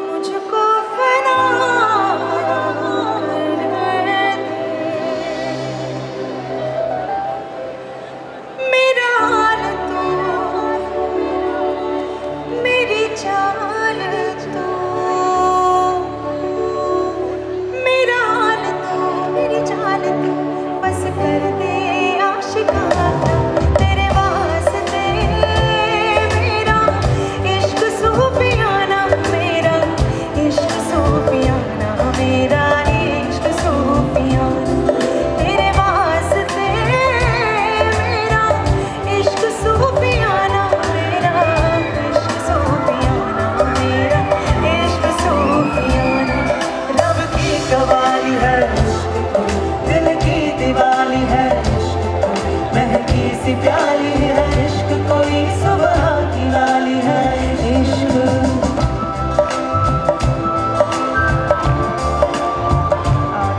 मुझको फना कर दे। मेरा हाल तू, मेरी चाल तू, मेरा हाल तू, मेरी चाल तू, बस कर दे आशिकाना तेरे वास्ते। मेरा इश्क सूफियाना, मेरा इश्क सूफियाना, मेरा इश्क सूफियाना तेरे वास्ते। मेरा इश्क सूफियाना, मेरा इश्क सूफियाना, मेरा इश्क सूफियाना। रब की कवाली है इश्क तो, दिल की दीवानी है इश्क तो, महकी सी प्याली है इश्क, कोई सुबह की लाली है इश्क।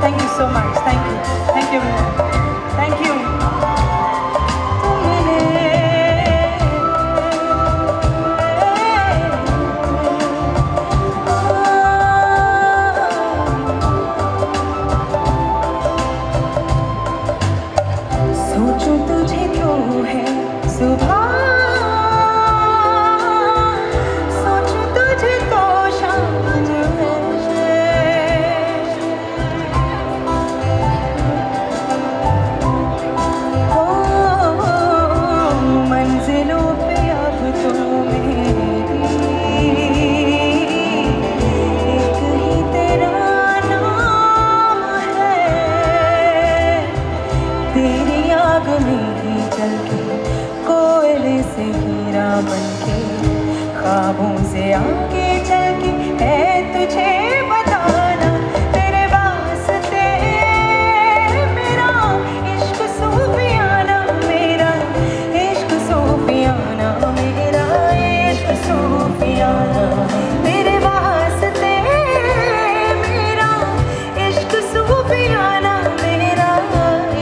Thank you so much. Thank you everyone. Thank you. सोचूं तुझे तो है सुबह, सोचूं तुझे तो शाम जो है। ओ मंजिलों पे अब तो मेरी एक ही तेरा नाम है। तेरी आग में ही जल के, कोयले से हीरा बनके, ख्वाबों से आगे चल के है तुझे बताना तेरे वास्ते। मेरा इश्क सूफियाना, मेरा इश्क सूफियाना, मेरा इश्क सूफियाना तेरे वास्ते। मेरा इश्क सूफियाना, मेरा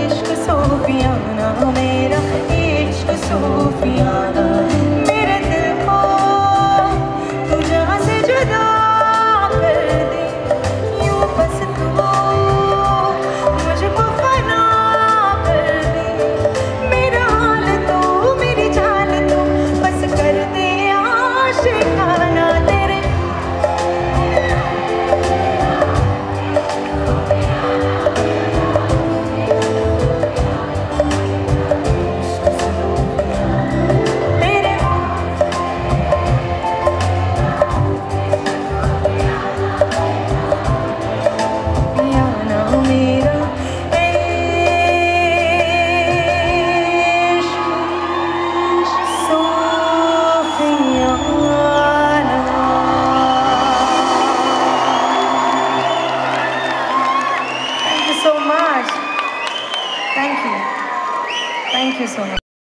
इश्क सूफियाना, मेरा इश्क सूफियाना। मेरे दिल को तू जहाँ से जुदा कर दे, यूं बस तू मुझको फना कर दे। मेरा हाल तू, मेरी चाल तू, बस कर दे आशिकाना तेरे। Thank you so much. Thank you so much.